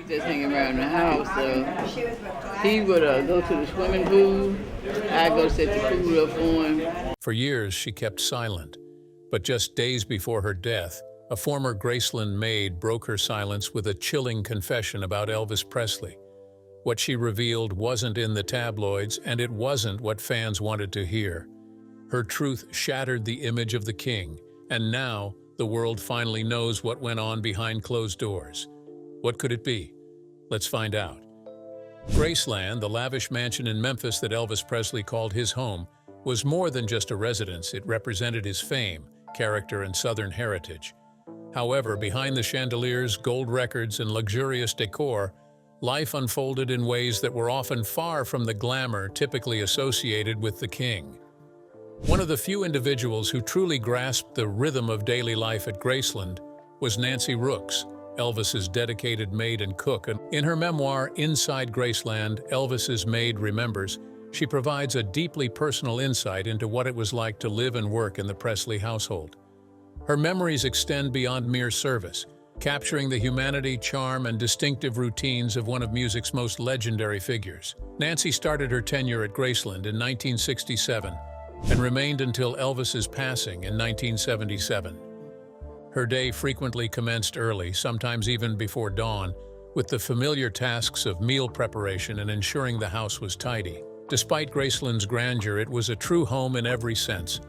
just hanging around the house. So he would go to the swimming pool. I go set the pool up for him. For years, she kept silent. But just days before her death, a former Graceland maid broke her silence with a chilling confession about Elvis Presley. What she revealed wasn't in the tabloids, and it wasn't what fans wanted to hear. Her truth shattered the image of the king, and now the world finally knows what went on behind closed doors. What could it be? Let's find out. Graceland, the lavish mansion in Memphis that Elvis Presley called his home, was more than just a residence. It represented his fame, character, and Southern heritage. However, behind the chandeliers, gold records, and luxurious decor, life unfolded in ways that were often far from the glamour typically associated with the king. One of the few individuals who truly grasped the rhythm of daily life at Graceland was Nancy Rooks, Elvis's dedicated maid and cook. And in her memoir, Inside Graceland, Elvis's Maid Remembers, she provides a deeply personal insight into what it was like to live and work in the Presley household. Her memories extend beyond mere service, capturing the humanity, charm, and distinctive routines of one of music's most legendary figures. Nancy started her tenure at Graceland in 1967 and remained until Elvis's passing in 1977. Her day frequently commenced early, sometimes even before dawn, with the familiar tasks of meal preparation and ensuring the house was tidy. Despite Graceland's grandeur, it was a true home in every sense.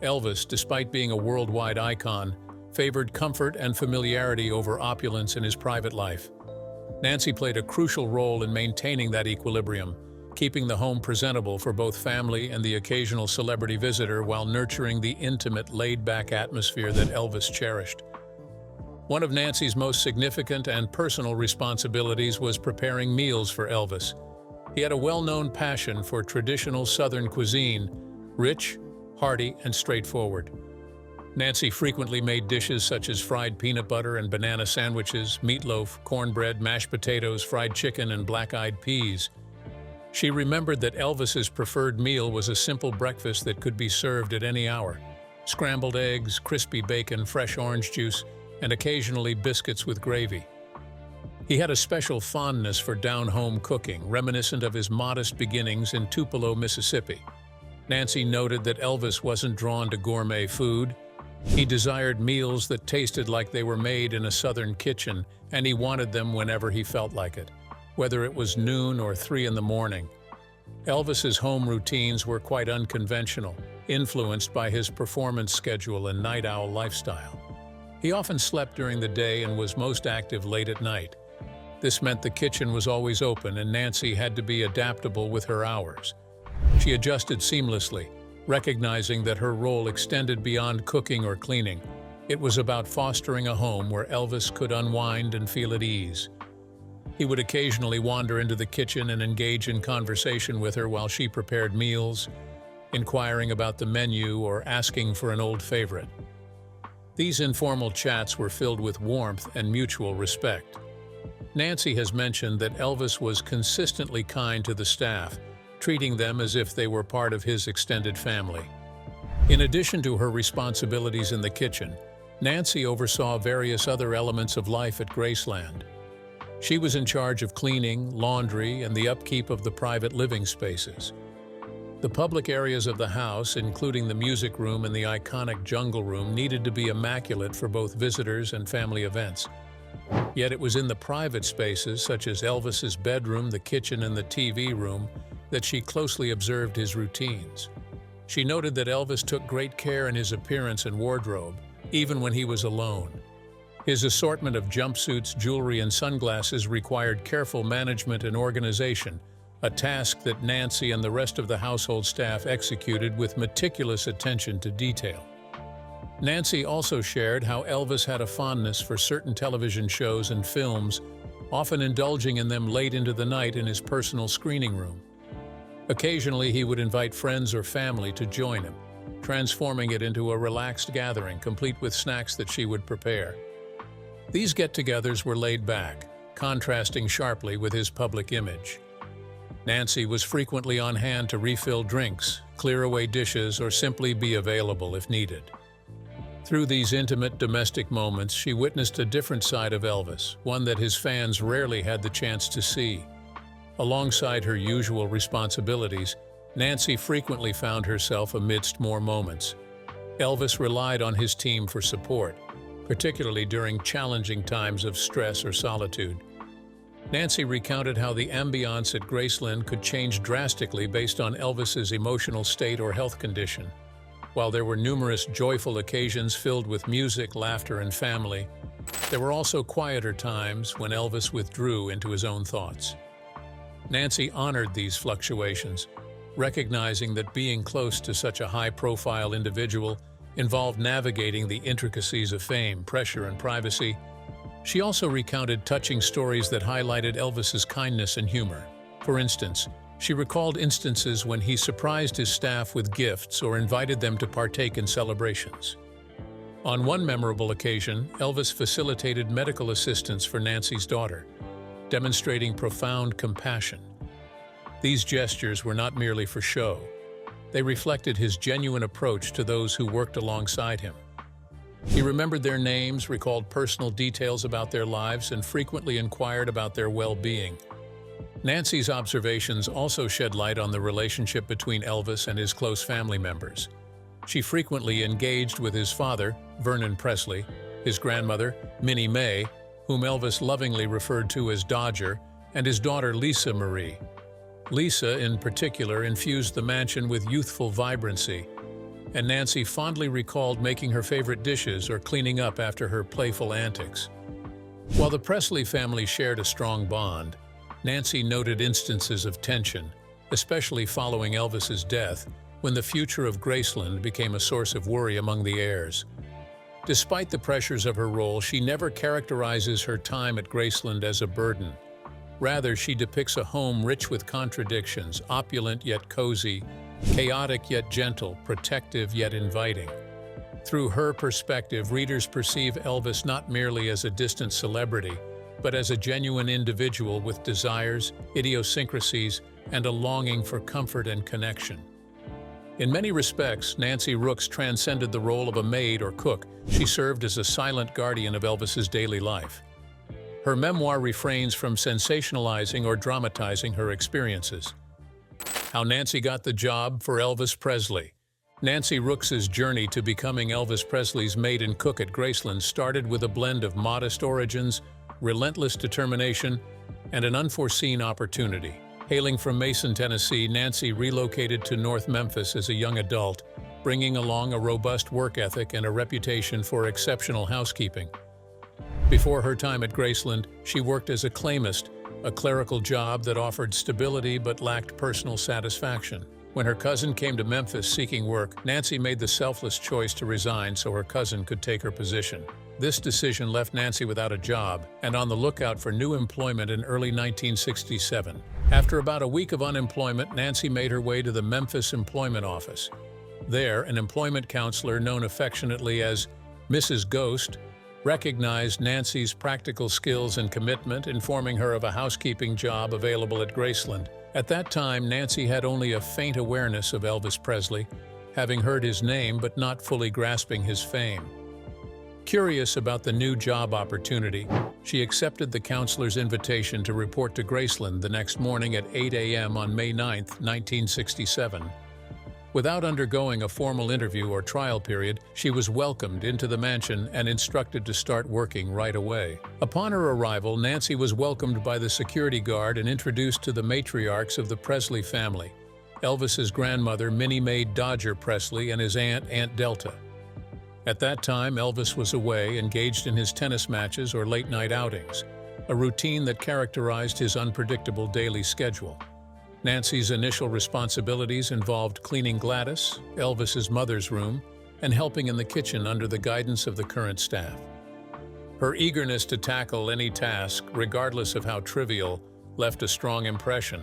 Elvis, despite being a worldwide icon, favored comfort and familiarity over opulence in his private life. Nancy played a crucial role in maintaining that equilibrium, keeping the home presentable for both family and the occasional celebrity visitor while nurturing the intimate, laid-back atmosphere that Elvis cherished. One of Nancy's most significant and personal responsibilities was preparing meals for Elvis. He had a well-known passion for traditional Southern cuisine, rich, hearty, and straightforward. Nancy frequently made dishes such as fried peanut butter and banana sandwiches, meatloaf, cornbread, mashed potatoes, fried chicken, and black-eyed peas. She remembered that Elvis's preferred meal was a simple breakfast that could be served at any hour: scrambled eggs, crispy bacon, fresh orange juice, and occasionally biscuits with gravy. He had a special fondness for down-home cooking, reminiscent of his modest beginnings in Tupelo, Mississippi. Nancy noted that Elvis wasn't drawn to gourmet food. He desired meals that tasted like they were made in a Southern kitchen, and he wanted them whenever he felt like it, whether it was noon or 3 in the morning. Elvis's home routines were quite unconventional, influenced by his performance schedule and night owl lifestyle. He often slept during the day and was most active late at night. This meant the kitchen was always open, and Nancy had to be adaptable with her hours. She adjusted seamlessly, recognizing that her role extended beyond cooking or cleaning. It was about fostering a home where Elvis could unwind and feel at ease. He would occasionally wander into the kitchen and engage in conversation with her while she prepared meals, inquiring about the menu or asking for an old favorite. These informal chats were filled with warmth and mutual respect. Nancy has mentioned that Elvis was consistently kind to the staff, treating them as if they were part of his extended family. In addition to her responsibilities in the kitchen, Nancy oversaw various other elements of life at Graceland. She was in charge of cleaning, laundry, and the upkeep of the private living spaces. The public areas of the house, including the music room and the iconic jungle room, needed to be immaculate for both visitors and family events. Yet it was in the private spaces, such as Elvis's bedroom, the kitchen, and the TV room, that she closely observed his routines. She noted that Elvis took great care in his appearance and wardrobe, even when he was alone. His assortment of jumpsuits, jewelry, and sunglasses required careful management and organization, a task that Nancy and the rest of the household staff executed with meticulous attention to detail. Nancy also shared how Elvis had a fondness for certain television shows and films, often indulging in them late into the night in his personal screening room. Occasionally, he would invite friends or family to join him, transforming it into a relaxed gathering, complete with snacks that she would prepare. These get-togethers were laid back, contrasting sharply with his public image. Nancy was frequently on hand to refill drinks, clear away dishes, or simply be available if needed. Through these intimate domestic moments, she witnessed a different side of Elvis, one that his fans rarely had the chance to see. Alongside her usual responsibilities, Nancy frequently found herself amidst more moments. Elvis relied on his team for support, particularly during challenging times of stress or solitude. Nancy recounted how the ambiance at Graceland could change drastically based on Elvis's emotional state or health condition. While there were numerous joyful occasions filled with music, laughter, and family, there were also quieter times when Elvis withdrew into his own thoughts. Nancy honored these fluctuations, recognizing that being close to such a high-profile individual involved navigating the intricacies of fame, pressure, and privacy. She also recounted touching stories that highlighted Elvis's kindness and humor. For instance, she recalled instances when he surprised his staff with gifts or invited them to partake in celebrations. On one memorable occasion, Elvis facilitated medical assistance for Nancy's daughter, demonstrating profound compassion. These gestures were not merely for show. They reflected his genuine approach to those who worked alongside him. He remembered their names, recalled personal details about their lives, and frequently inquired about their well-being. Nancy's observations also shed light on the relationship between Elvis and his close family members. She frequently engaged with his father, Vernon Presley, his grandmother, Minnie Mae, whom Elvis lovingly referred to as Dodger, and his daughter Lisa Marie. Lisa, in particular, infused the mansion with youthful vibrancy, and Nancy fondly recalled making her favorite dishes or cleaning up after her playful antics. While the Presley family shared a strong bond, Nancy noted instances of tension, especially following Elvis's death, when the future of Graceland became a source of worry among the heirs. Despite the pressures of her role, she never characterizes her time at Graceland as a burden. Rather, she depicts a home rich with contradictions, opulent yet cozy, chaotic yet gentle, protective yet inviting. Through her perspective, readers perceive Elvis not merely as a distant celebrity, but as a genuine individual with desires, idiosyncrasies, and a longing for comfort and connection. In many respects, Nancy Rooks transcended the role of a maid or cook. She served as a silent guardian of Elvis's daily life. Her memoir refrains from sensationalizing or dramatizing her experiences. How Nancy got the job for Elvis Presley. Nancy Rooks's journey to becoming Elvis Presley's maid and cook at Graceland started with a blend of modest origins, relentless determination, and an unforeseen opportunity. Hailing from Mason, Tennessee, Nancy relocated to North Memphis as a young adult, bringing along a robust work ethic and a reputation for exceptional housekeeping. Before her time at Graceland, she worked as a claimist, a clerical job that offered stability but lacked personal satisfaction. When her cousin came to Memphis seeking work, Nancy made the selfless choice to resign so her cousin could take her position. This decision left Nancy without a job and on the lookout for new employment in early 1967. After about a week of unemployment, Nancy made her way to the Memphis Employment Office. There, an employment counselor known affectionately as Mrs. Ghost recognized Nancy's practical skills and commitment, informing her of a housekeeping job available at Graceland. At that time, Nancy had only a faint awareness of Elvis Presley, having heard his name but not fully grasping his fame. Curious about the new job opportunity, she accepted the counselor's invitation to report to Graceland the next morning at 8 a.m. on May 9, 1967. Without undergoing a formal interview or trial period, she was welcomed into the mansion and instructed to start working right away. Upon her arrival, Nancy was welcomed by the security guard and introduced to the matriarchs of the Presley family, Elvis's grandmother, Minnie Mae Dodger Presley, and his aunt, Aunt Delta. At that time, Elvis was away, engaged in his tennis matches or late-night outings, a routine that characterized his unpredictable daily schedule. Nancy's initial responsibilities involved cleaning Gladys, Elvis's mother's room, and helping in the kitchen under the guidance of the current staff. Her eagerness to tackle any task, regardless of how trivial, left a strong impression.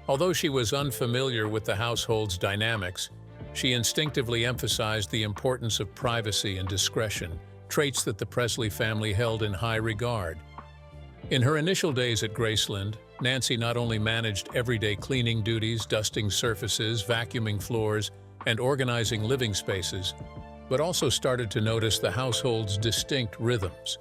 Although she was unfamiliar with the household's dynamics, she instinctively emphasized the importance of privacy and discretion, traits that the Presley family held in high regard. In her initial days at Graceland, Nancy not only managed everyday cleaning duties, dusting surfaces, vacuuming floors, and organizing living spaces, but also started to notice the household's distinct rhythms.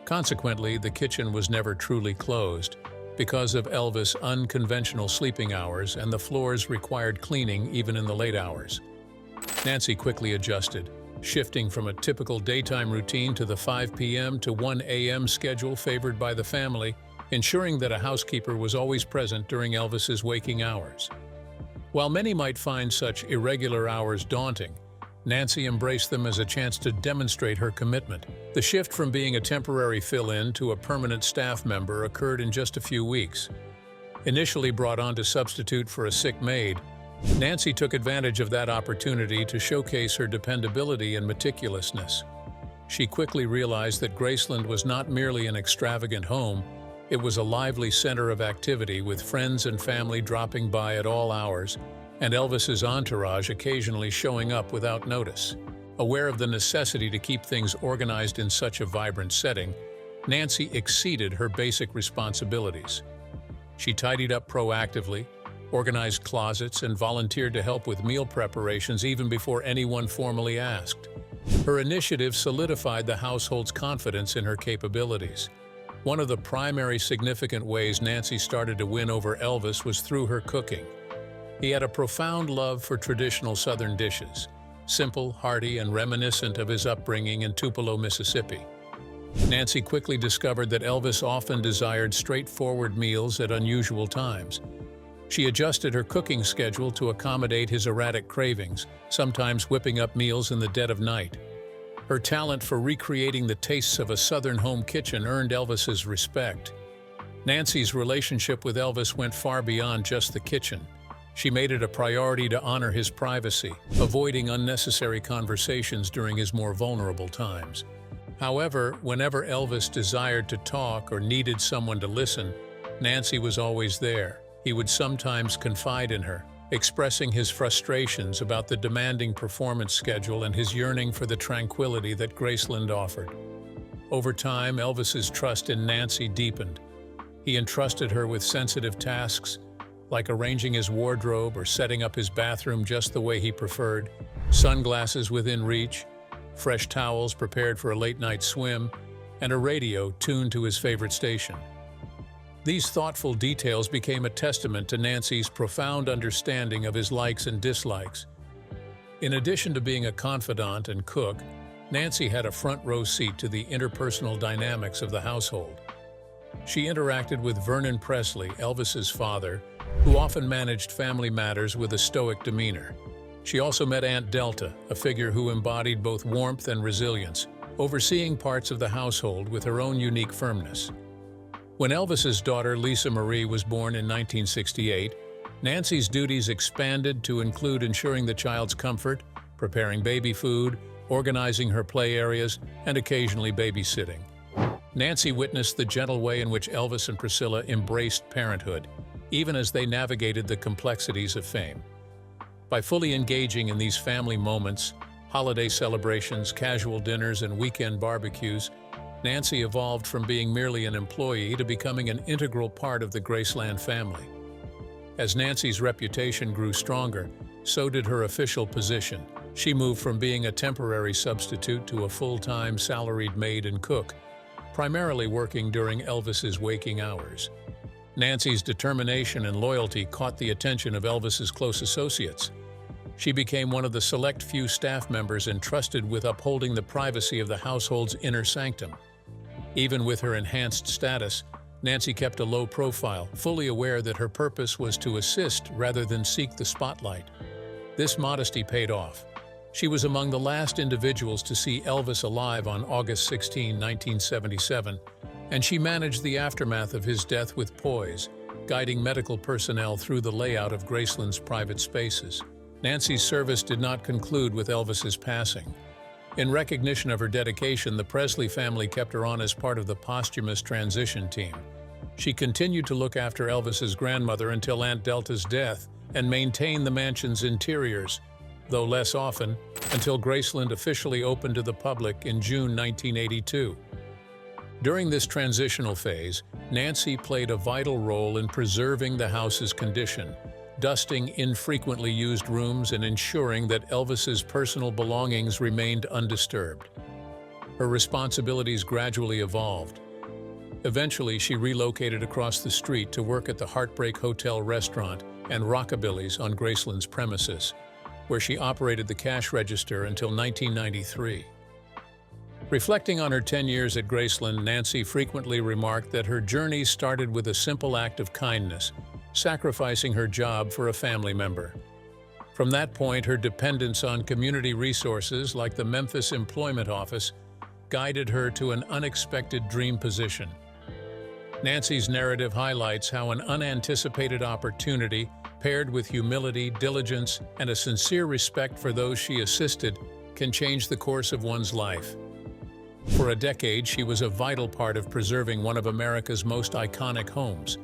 Consequently, the kitchen was never truly closed because of Elvis' unconventional sleeping hours, and the floors required cleaning even in the late hours. Nancy quickly adjusted, shifting from a typical daytime routine to the 5 p.m. to 1 a.m. schedule favored by the family, ensuring that a housekeeper was always present during Elvis's waking hours. While many might find such irregular hours daunting, Nancy embraced them as a chance to demonstrate her commitment. The shift from being a temporary fill-in to a permanent staff member occurred in just a few weeks. Initially brought on to substitute for a sick maid, Nancy took advantage of that opportunity to showcase her dependability and meticulousness. She quickly realized that Graceland was not merely an extravagant home, it was a lively center of activity with friends and family dropping by at all hours, and Elvis's entourage occasionally showing up without notice. Aware of the necessity to keep things organized in such a vibrant setting, Nancy exceeded her basic responsibilities. She tidied up proactively, organized closets, and volunteered to help with meal preparations even before anyone formally asked. Her initiative solidified the household's confidence in her capabilities. One of the primary significant ways Nancy started to win over Elvis was through her cooking. He had a profound love for traditional Southern dishes, simple, hearty, and reminiscent of his upbringing in Tupelo, Mississippi. Nancy quickly discovered that Elvis often desired straightforward meals at unusual times. She adjusted her cooking schedule to accommodate his erratic cravings, sometimes whipping up meals in the dead of night. Her talent for recreating the tastes of a Southern home kitchen earned Elvis's respect. Nancy's relationship with Elvis went far beyond just the kitchen. She made it a priority to honor his privacy, avoiding unnecessary conversations during his more vulnerable times. However, whenever Elvis desired to talk or needed someone to listen, Nancy was always there. He would sometimes confide in her, expressing his frustrations about the demanding performance schedule and his yearning for the tranquility that Graceland offered. Over time, Elvis's trust in Nancy deepened. He entrusted her with sensitive tasks, like arranging his wardrobe or setting up his bathroom just the way he preferred, sunglasses within reach, fresh towels prepared for a late-night swim, and a radio tuned to his favorite station. These thoughtful details became a testament to Nancy's profound understanding of his likes and dislikes. In addition to being a confidant and cook, Nancy had a front-row seat to the interpersonal dynamics of the household. She interacted with Vernon Presley, Elvis's father, who often managed family matters with a stoic demeanor. She also met Aunt Delta, a figure who embodied both warmth and resilience, overseeing parts of the household with her own unique firmness. When Elvis's daughter Lisa Marie was born in 1968, Nancy's duties expanded to include ensuring the child's comfort, preparing baby food, organizing her play areas, and occasionally babysitting. Nancy witnessed the gentle way in which Elvis and Priscilla embraced parenthood, even as they navigated the complexities of fame. By fully engaging in these family moments, holiday celebrations, casual dinners, and weekend barbecues, Nancy evolved from being merely an employee to becoming an integral part of the Graceland family. As Nancy's reputation grew stronger, so did her official position. She moved from being a temporary substitute to a full-time salaried maid and cook, primarily working during Elvis's waking hours. Nancy's determination and loyalty caught the attention of Elvis's close associates. She became one of the select few staff members entrusted with upholding the privacy of the household's inner sanctum. Even with her enhanced status, Nancy kept a low profile, fully aware that her purpose was to assist rather than seek the spotlight. This modesty paid off. She was among the last individuals to see Elvis alive on August 16, 1977, and she managed the aftermath of his death with poise, guiding medical personnel through the layout of Graceland's private spaces. Nancy's service did not conclude with Elvis's passing. In recognition of her dedication, the Presley family kept her on as part of the posthumous transition team. She continued to look after Elvis's grandmother until Aunt Delta's death and maintained the mansion's interiors, though less often, until Graceland officially opened to the public in June 1982. During this transitional phase, Nancy played a vital role in preserving the house's condition, dusting infrequently used rooms and ensuring that Elvis's personal belongings remained undisturbed. Her responsibilities gradually evolved. Eventually, she relocated across the street to work at the Heartbreak Hotel restaurant and Rockabilly's on Graceland's premises, where she operated the cash register until 1993. Reflecting on her 10 years at Graceland, Nancy frequently remarked that her journey started with a simple act of kindness, sacrificing her job for a family member. From that point, her dependence on community resources like the Memphis Employment Office guided her to an unexpected dream position. Nancy's narrative highlights how an unanticipated opportunity, paired with humility, diligence, and a sincere respect for those she assisted, can change the course of one's life. For a decade, she was a vital part of preserving one of America's most iconic homes,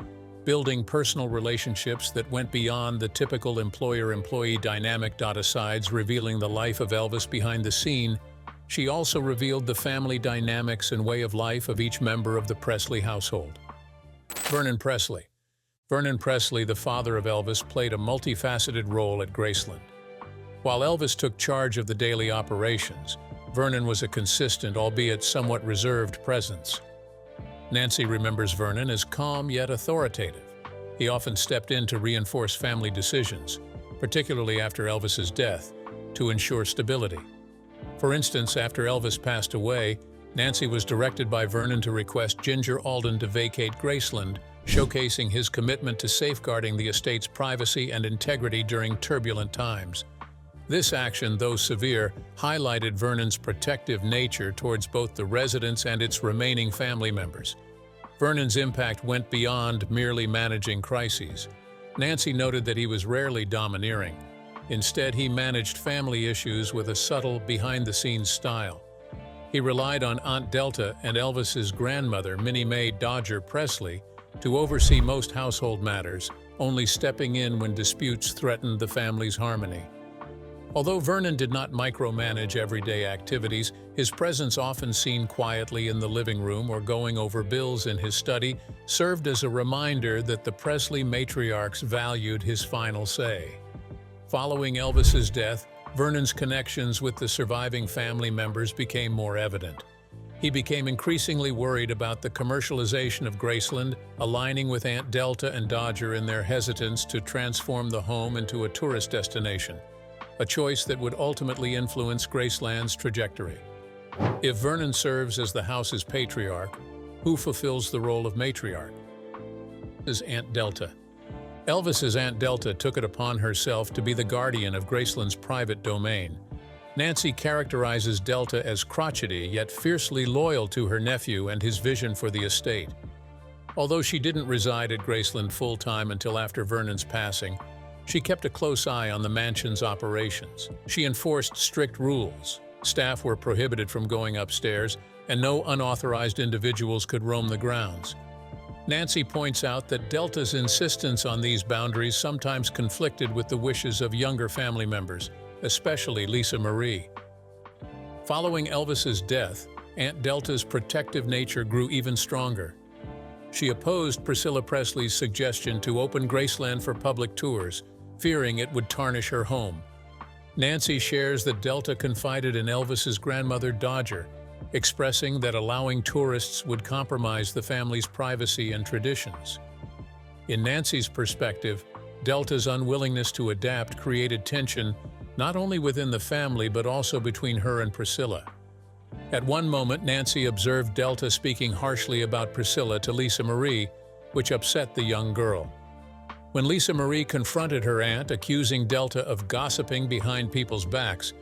building personal relationships that went beyond the typical employer-employee dynamic. Asides revealing the life of Elvis behind the scene, she also revealed the family dynamics and way of life of each member of the Presley household. Vernon Presley. Vernon Presley, the father of Elvis, played a multifaceted role at Graceland. While Elvis took charge of the daily operations, Vernon was a consistent, albeit somewhat reserved, presence. Nancy remembers Vernon as calm yet authoritative. He often stepped in to reinforce family decisions, particularly after Elvis's death, to ensure stability. For instance, after Elvis passed away, Nancy was directed by Vernon to request Ginger Alden to vacate Graceland, showcasing his commitment to safeguarding the estate's privacy and integrity during turbulent times. This action, though severe, highlighted Vernon's protective nature towards both the residents and its remaining family members. Vernon's impact went beyond merely managing crises. Nancy noted that he was rarely domineering. Instead, he managed family issues with a subtle, behind-the-scenes style. He relied on Aunt Delta and Elvis's grandmother, Minnie Mae Dodger Presley, to oversee most household matters, only stepping in when disputes threatened the family's harmony. Although Vernon did not micromanage everyday activities, his presence, often seen quietly in the living room or going over bills in his study, served as a reminder that the Presley matriarchs valued his final say. Following Elvis's death, Vernon's connections with the surviving family members became more evident. He became increasingly worried about the commercialization of Graceland, aligning with Aunt Delta and Dodger in their hesitance to transform the home into a tourist destination, a choice that would ultimately influence Graceland's trajectory. If Vernon serves as the house's patriarch, who fulfills the role of matriarch? Is Aunt Delta. Elvis's Aunt Delta took it upon herself to be the guardian of Graceland's private domain. Nancy characterizes Delta as crotchety yet fiercely loyal to her nephew and his vision for the estate. Although she didn't reside at Graceland full-time until after Vernon's passing, she kept a close eye on the mansion's operations. She enforced strict rules. Staff were prohibited from going upstairs, and no unauthorized individuals could roam the grounds. Nancy points out that Delta's insistence on these boundaries sometimes conflicted with the wishes of younger family members, especially Lisa Marie. Following Elvis's death, Aunt Delta's protective nature grew even stronger. She opposed Priscilla Presley's suggestion to open Graceland for public tours, fearing it would tarnish her home. Nancy shares that Delta confided in Elvis's grandmother Dodger, expressing that allowing tourists would compromise the family's privacy and traditions. In Nancy's perspective, Delta's unwillingness to adapt created tension not only within the family but also between her and Priscilla. At one moment, Nancy observed Delta speaking harshly about Priscilla to Lisa Marie, which upset the young girl. When Lisa Marie confronted her aunt, accusing Delta of gossiping behind people's backs,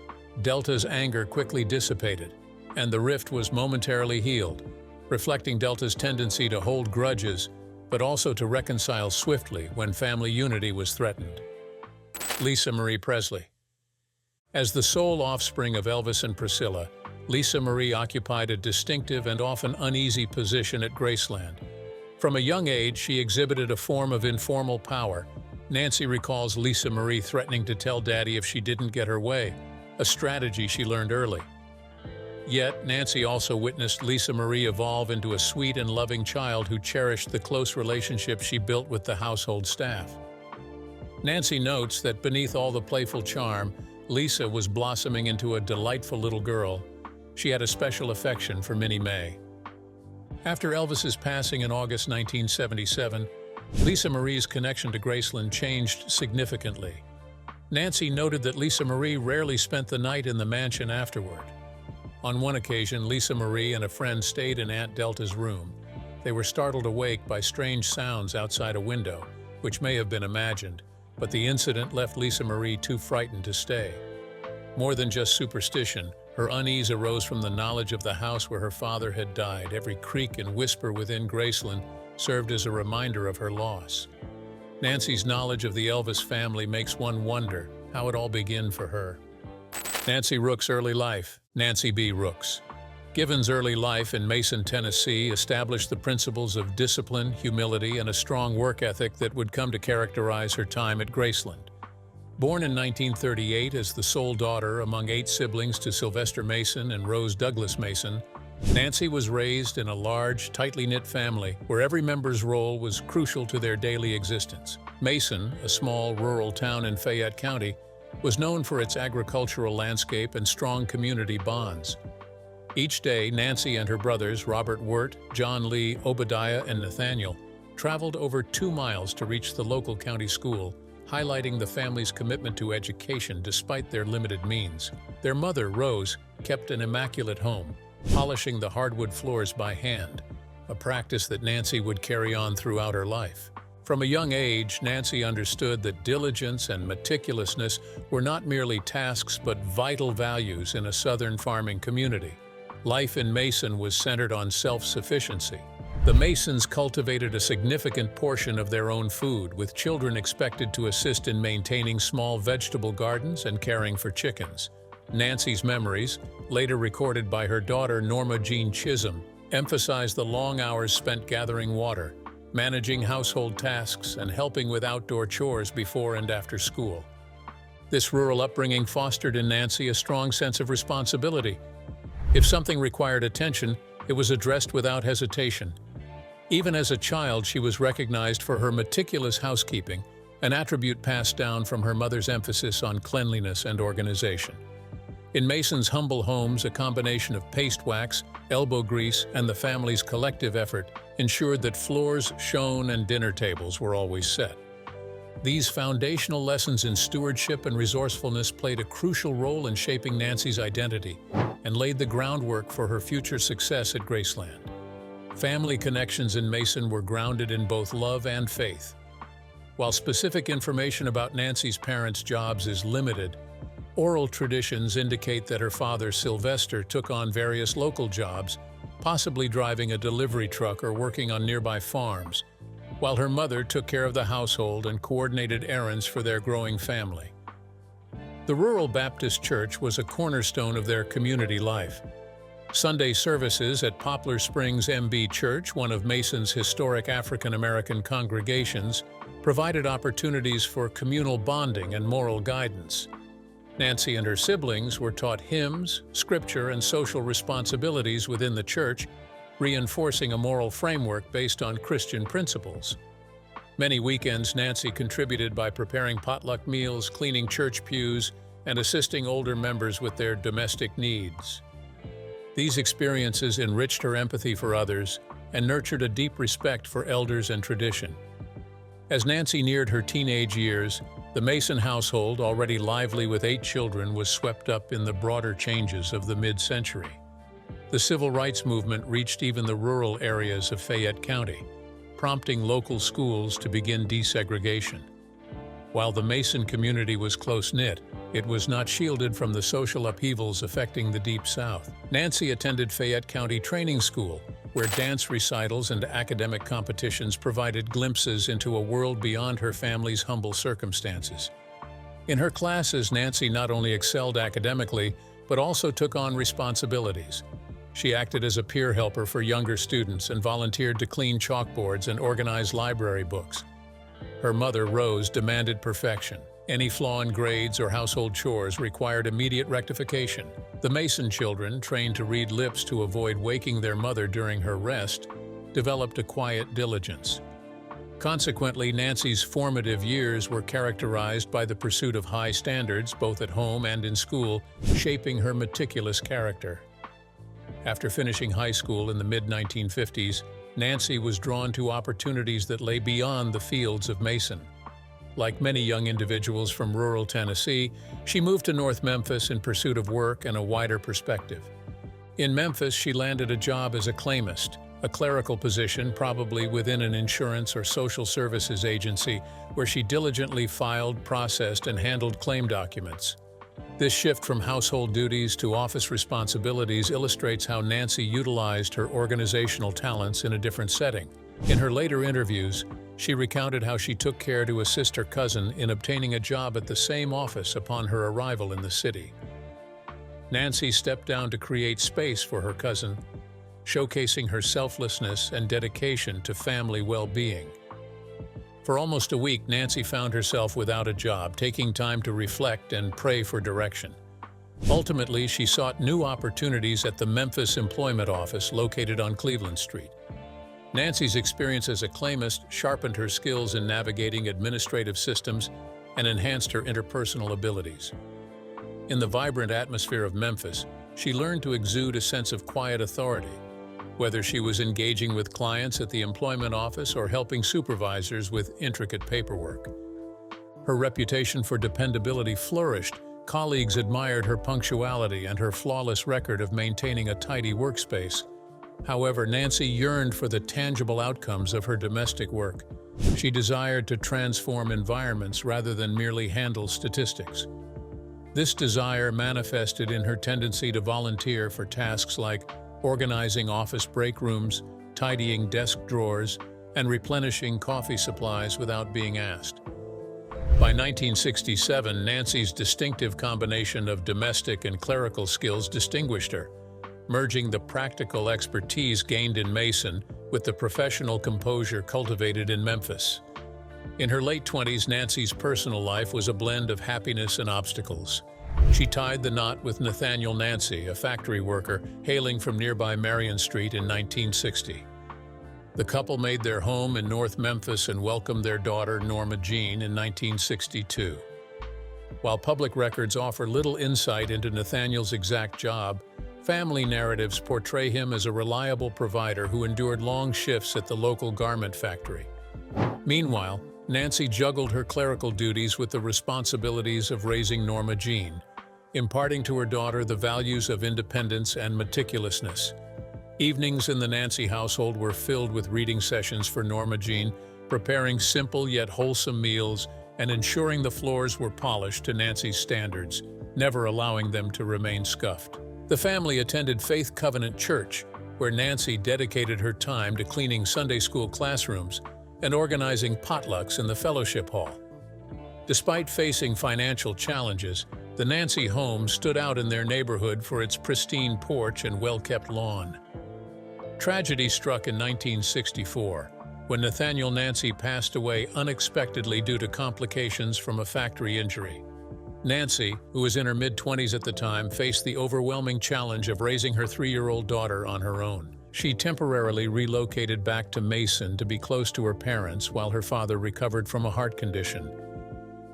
Delta's anger quickly dissipated, and the rift was momentarily healed, reflecting Delta's tendency to hold grudges, but also to reconcile swiftly when family unity was threatened. Lisa Marie Presley. As the sole offspring of Elvis and Priscilla, Lisa Marie occupied a distinctive and often uneasy position at Graceland. From a young age, she exhibited a form of informal power. Nancy recalls Lisa Marie threatening to tell Daddy if she didn't get her way, a strategy she learned early. Yet, Nancy also witnessed Lisa Marie evolve into a sweet and loving child who cherished the close relationship she built with the household staff. Nancy notes that beneath all the playful charm, Lisa was blossoming into a delightful little girl. She had a special affection for Minnie May. After Elvis's passing in August 1977, Lisa Marie's connection to Graceland changed significantly. Nancy noted that Lisa Marie rarely spent the night in the mansion afterward. On one occasion, Lisa Marie and a friend stayed in Aunt Delta's room. They were startled awake by strange sounds outside a window, which may have been imagined, but the incident left Lisa Marie too frightened to stay. More than just superstition, her unease arose from the knowledge of the house where her father had died. Every creak and whisper within Graceland served as a reminder of her loss. Nancy's knowledge of the Elvis family makes one wonder how it all began for her. Nancy Rook's early life. Nancy B. Rooks. Given's early life in Mason, Tennessee, established the principles of discipline, humility, and a strong work ethic that would come to characterize her time at Graceland. Born in 1938 as the sole daughter among 8 siblings to Sylvester Mason and Rose Douglas Mason, Nancy was raised in a large, tightly knit family where every member's role was crucial to their daily existence. Mason, a small rural town in Fayette County, was known for its agricultural landscape and strong community bonds. Each day, Nancy and her brothers, Robert Wirt, John Lee, Obadiah, and Nathaniel, traveled over 2 miles to reach the local county school, highlighting the family's commitment to education despite their limited means. Their mother, Rose, kept an immaculate home, polishing the hardwood floors by hand, a practice that Nancy would carry on throughout her life. From a young age, Nancy understood that diligence and meticulousness were not merely tasks but vital values in a southern farming community. Life in Mason was centered on self-sufficiency. The Masons cultivated a significant portion of their own food, with children expected to assist in maintaining small vegetable gardens and caring for chickens. Nancy's memories, later recorded by her daughter Norma Jean Chisholm, emphasized the long hours spent gathering water, managing household tasks, and helping with outdoor chores before and after school. This rural upbringing fostered in Nancy a strong sense of responsibility. If something required attention, it was addressed without hesitation. Even as a child, she was recognized for her meticulous housekeeping, an attribute passed down from her mother's emphasis on cleanliness and organization. In Mason's humble homes, a combination of paste wax, elbow grease, and the family's collective effort ensured that floors shone and dinner tables were always set. These foundational lessons in stewardship and resourcefulness played a crucial role in shaping Nancy's identity and laid the groundwork for her future success at Graceland. Family connections in Mason were grounded in both love and faith. While specific information about Nancy's parents' jobs is limited, oral traditions indicate that her father, Sylvester, took on various local jobs, possibly driving a delivery truck or working on nearby farms, while her mother took care of the household and coordinated errands for their growing family. The rural Baptist church was a cornerstone of their community life. Sunday services at Poplar Springs MB Church, one of Mason's historic African-American congregations, provided opportunities for communal bonding and moral guidance. Nancy and her siblings were taught hymns, scripture, and social responsibilities within the church, reinforcing a moral framework based on Christian principles. Many weekends, Nancy contributed by preparing potluck meals, cleaning church pews, and assisting older members with their domestic needs. These experiences enriched her empathy for others and nurtured a deep respect for elders and tradition. As Nancy neared her teenage years, the Mason household, already lively with 8 children, was swept up in the broader changes of the mid-century. The civil rights movement reached even the rural areas of Fayette County, prompting local schools to begin desegregation. While the Mason community was close-knit, it was not shielded from the social upheavals affecting the Deep South. Nancy attended Fayette County Training School, where dance recitals and academic competitions provided glimpses into a world beyond her family's humble circumstances. In her classes, Nancy not only excelled academically, but also took on responsibilities. She acted as a peer helper for younger students and volunteered to clean chalkboards and organize library books. Her mother, Rose, demanded perfection. Any flaw in grades or household chores required immediate rectification. The Mason children, trained to read lips to avoid waking their mother during her rest, developed a quiet diligence. Consequently, Nancy's formative years were characterized by the pursuit of high standards, both at home and in school, shaping her meticulous character. After finishing high school in the mid-1950s, Nancy was drawn to opportunities that lay beyond the fields of Mason. Like many young individuals from rural Tennessee, she moved to North Memphis in pursuit of work and a wider perspective. In Memphis, she landed a job as a claimist, a clerical position probably within an insurance or social services agency where she diligently filed, processed, and handled claim documents. This shift from household duties to office responsibilities illustrates how Nancy utilized her organizational talents in a different setting. In her later interviews, she recounted how she took care to assist her cousin in obtaining a job at the same office upon her arrival in the city. Nancy stepped down to create space for her cousin, showcasing her selflessness and dedication to family well-being. For almost a week, Nancy found herself without a job, taking time to reflect and pray for direction. Ultimately, she sought new opportunities at the Memphis Employment Office located on Cleveland Street. Nancy's experience as a claimist sharpened her skills in navigating administrative systems and enhanced her interpersonal abilities. In the vibrant atmosphere of Memphis, she learned to exude a sense of quiet authority, whether she was engaging with clients at the employment office or helping supervisors with intricate paperwork. Her reputation for dependability flourished. Colleagues admired her punctuality and her flawless record of maintaining a tidy workspace. However, Nancy yearned for the tangible outcomes of her domestic work. She desired to transform environments rather than merely handle statistics. This desire manifested in her tendency to volunteer for tasks like organizing office break rooms, tidying desk drawers, and replenishing coffee supplies without being asked. By 1967, Nancy's distinctive combination of domestic and clerical skills distinguished her, merging the practical expertise gained in Mason with the professional composure cultivated in Memphis. In her late 20s, Nancy's personal life was a blend of happiness and obstacles. She tied the knot with Nathaniel Nancy, a factory worker hailing from nearby Marion Street in 1960. The couple made their home in North Memphis and welcomed their daughter, Norma Jean, in 1962. While public records offer little insight into Nathaniel's exact job, family narratives portray him as a reliable provider who endured long shifts at the local garment factory. Meanwhile, Nancy juggled her clerical duties with the responsibilities of raising Norma Jean, imparting to her daughter the values of independence and meticulousness. Evenings in the Nancy household were filled with reading sessions for Norma Jean, preparing simple yet wholesome meals and ensuring the floors were polished to Nancy's standards, never allowing them to remain scuffed. The family attended Faith Covenant Church, where Nancy dedicated her time to cleaning Sunday school classrooms and organizing potlucks in the fellowship hall. Despite facing financial challenges, the Nancy home stood out in their neighborhood for its pristine porch and well-kept lawn. Tragedy struck in 1964, when Nathaniel Nancy passed away unexpectedly due to complications from a factory injury. Nancy, who was in her mid-20s at the time, faced the overwhelming challenge of raising her 3-year-old daughter on her own. She temporarily relocated back to Mason to be close to her parents while her father recovered from a heart condition.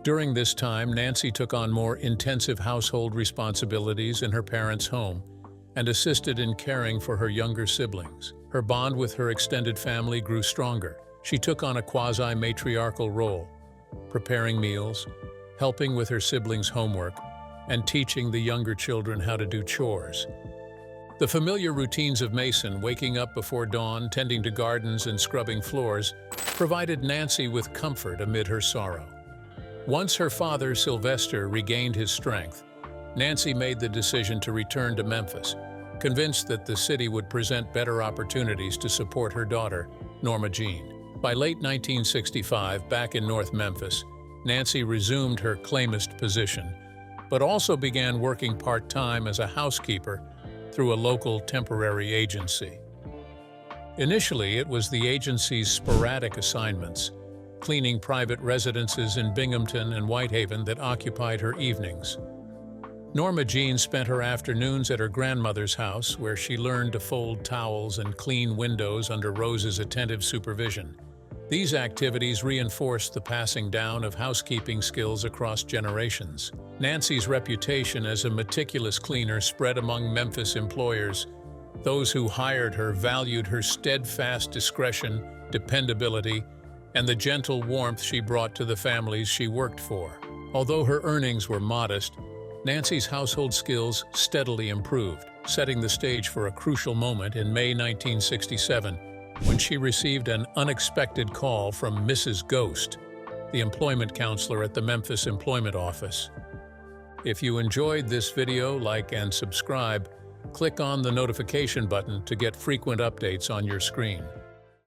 During this time, Nancy took on more intensive household responsibilities in her parents' home and assisted in caring for her younger siblings. Her bond with her extended family grew stronger. She took on a quasi-matriarchal role, preparing meals, helping with her siblings' homework, and teaching the younger children how to do chores. The familiar routines of Mason, waking up before dawn, tending to gardens and scrubbing floors, provided Nancy with comfort amid her sorrow. Once her father, Sylvester, regained his strength, Nancy made the decision to return to Memphis, convinced that the city would present better opportunities to support her daughter, Norma Jean. By late 1965, back in North Memphis, Nancy resumed her claimist position, but also began working part-time as a housekeeper through a local temporary agency. Initially, it was the agency's sporadic assignments, cleaning private residences in Binghamton and Whitehaven, that occupied her evenings. Norma Jean spent her afternoons at her grandmother's house, where she learned to fold towels and clean windows under Rose's attentive supervision. These activities reinforced the passing down of housekeeping skills across generations. Nancy's reputation as a meticulous cleaner spread among Memphis employers. Those who hired her valued her steadfast discretion, dependability, and the gentle warmth she brought to the families she worked for. Although her earnings were modest, Nancy's household skills steadily improved, setting the stage for a crucial moment in May 1967, when she received an unexpected call from Mrs. Ghost, the employment counselor at the Memphis Employment Office. If you enjoyed this video, like and subscribe. Click on the notification button to get frequent updates on your screen.